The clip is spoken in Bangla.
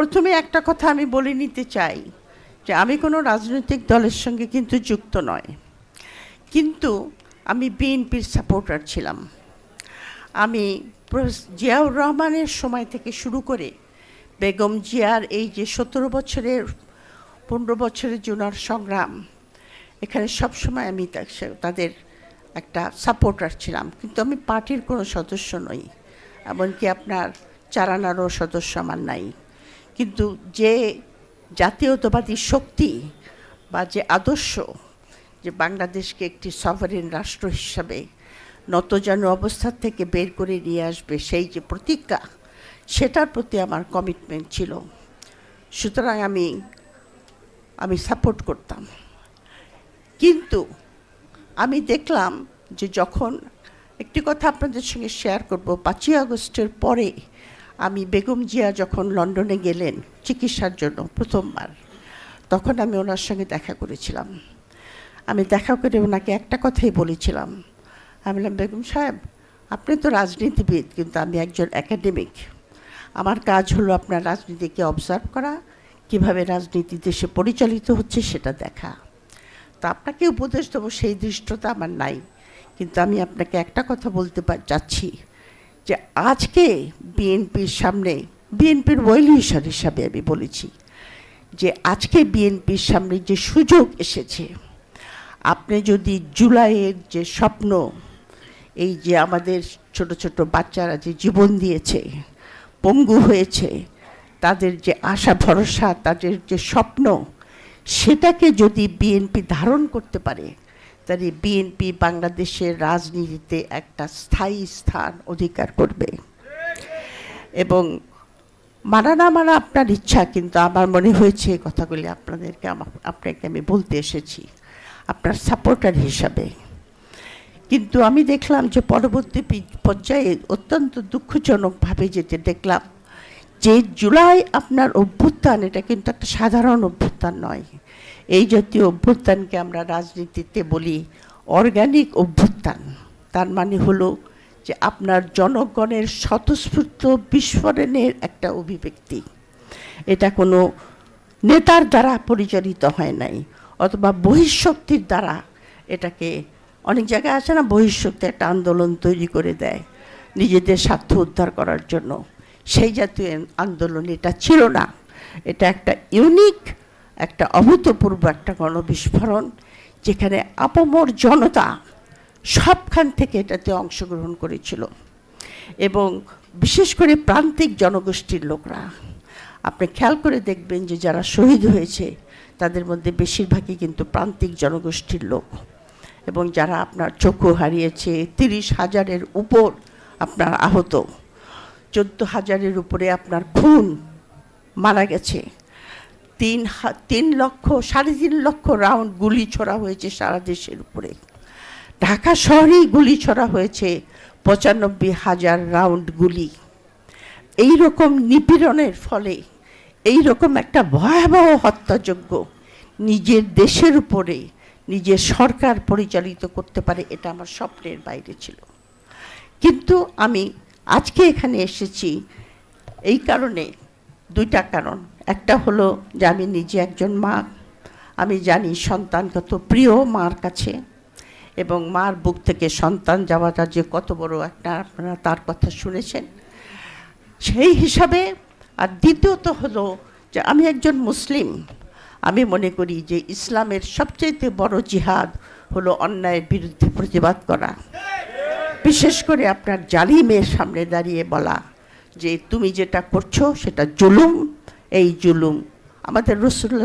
প্রথমে একটা কথা আমি বলে নিতে চাই যে আমি কোনো রাজনৈতিক দলের সঙ্গে কিন্তু যুক্ত নয়, কিন্তু আমি বিএনপির সাপোর্টার ছিলাম। আমি জিয়াউর রহমানের সময় থেকে শুরু করে বেগম জিয়ার এই যে 15 বছরের জুনার সংগ্রাম, এখানে সবসময় আমি তাদের একটা সাপোর্টার ছিলাম, কিন্তু আমি পার্টির কোনো সদস্য নই, এমনকি আপনার চারানারও সদস্য আমার নাই। কিন্তু যে জাতীয়তাবাদী শক্তি বা যে আদর্শ যে বাংলাদেশকে একটি সভারেন রাষ্ট্র হিসাবে নতজানু অবস্থা থেকে বের করে নিয়ে আসবে, সেই যে প্রতিজ্ঞা, সেটার প্রতি আমার কমিটমেন্ট ছিল। সুতরাং আমি সাপোর্ট করতাম। কিন্তু আমি দেখলাম যে যখন একটি কথা আপনাদের সঙ্গে শেয়ার করব, 5ই আগস্টের পরে আমি বেগম জিয়া যখন লন্ডনে গেলেন চিকিৎসার জন্য প্রথমবার, তখন আমি ওনার সঙ্গে দেখা করেছিলাম। আমি দেখা করে ওনাকে একটা কথাই বলেছিলাম, আমি বললাম, বেগম সাহেব, আপনি তো রাজনীতিবিদ, কিন্তু আমি একজন একাডেমিক। আমার কাজ হলো আপনার রাজনীতিকে অবজার্ভ করা, কীভাবে রাজনীতি দেশে পরিচালিত হচ্ছে সেটা দেখা। তো আপনাকে উপদেশ দেবো সেই দৃষ্টতা আমার নাই, কিন্তু আমি আপনাকে একটা কথা বলতে চাচ্ছি যে আজকে বিএনপির সামনে, বিএনপির ওয়েলউইশার হিসাবে আমি বলেছি যে আজকে বিএনপির সামনে যে সুযোগ এসেছে, আপনি যদি জুলাইয়ের যে স্বপ্ন, এই যে আমাদের ছোট ছোট বাচ্চারা যে জীবন দিয়েছে, পঙ্গু হয়েছে, তাদের যে আশা ভরসা, তাদের যে স্বপ্ন, সেটাকে যদি বিএনপি ধারণ করতে পারে, তাহলে বিএনপি বাংলাদেশের রাজনীতিতে একটা স্থায়ী স্থান অধিকার করবে। এবং মানা না মানা আপনার ইচ্ছা, কিন্তু আমার মনে হয়েছে কথাগুলি আপনাকে আমি বলতে এসেছি আপনার সাপোর্টার হিসাবে। কিন্তু আমি দেখলাম যে পরবর্তী পর্যায়ে অত্যন্ত দুঃখজনকভাবে যেতে দেখলাম যে জুলাই আপনার অভ্যুত্থান, এটা কিন্তু একটা সাধারণ অভ্যুত্থান নয়। এই জাতীয় অভ্যুত্থানকে আমরা রাজনীতিতে বলি অর্গানিক অভ্যুত্থান। তার মানে হলো যে আপনার জনগণের স্বতঃস্ফূর্ত বিস্ফোরণের একটা অভিব্যক্তি। এটা কোনো নেতার দ্বারা পরিচালিত হয় নাই, অথবা বহিঃশক্তির দ্বারা। এটাকে অনেক জায়গায় আছে না, বহিঃশক্তি একটা আন্দোলন তৈরি করে দেয় নিজেদের স্বার্থ উদ্ধার করার জন্য। সেই জাতীয় আন্দোলন এটা ছিল না। এটা একটা ইউনিক, একটা অভূতপূর্ব একটা গণবিস্ফোরণ, যেখানে আপামর জনতা সবখান থেকে এটাতে অংশগ্রহণ করেছিল। এবং বিশেষ করে প্রান্তিক জনগোষ্ঠীর লোকরা, আপনি খেয়াল করে দেখবেন যে যারা শহীদ হয়েছে তাদের মধ্যে বেশিরভাগই কিন্তু প্রান্তিক জনগোষ্ঠীর লোক। এবং যারা আপনার চক্ষু হারিয়েছে, 30,000-এর উপর আপনার আহত, 14,000-এর উপরে আপনার খুন, মারা গেছে, 3.5 লক্ষ রাউন্ড গুলি ছোড়া হয়েছে সারা দেশের উপরে। ঢাকা শহরেই গুলি ছোড়া হয়েছে 95,000 রাউন্ড গুলি। এই রকম নিপীড়নের ফলে এই রকম একটা ভয়াবহ হত্যাযজ্ঞ নিজের দেশের উপরে নিজের সরকার পরিচালিত করতে পারে, এটা আমার স্বপ্নের বাইরে ছিল। কিন্তু আমি আজকে এখানে এসেছি এই কারণে, 2টা কারণ। একটা হলো যে আমি নিজে একজন মা, আমি জানি সন্তান কত প্রিয় মার কাছে, এবং মার বুক থেকে সন্তান যাওয়াটা যে কত বড় একটা, আপনারা তার কথা শুনেছেন সেই হিসাবে। আর দ্বিতীয়ত হলো যে আমি একজন মুসলিম। আমি মনে করি যে ইসলামের সবচেয়ে বড় জিহাদ হলো অন্যায়ের বিরুদ্ধে প্রতিবাদ করা, বিশেষ করে আপনার জালিমের সামনে দাঁড়িয়ে বলা যে তুমি যেটা করছো সেটা জুলুম, এই জুলুম। আমাদের রাসূলুল্লাহ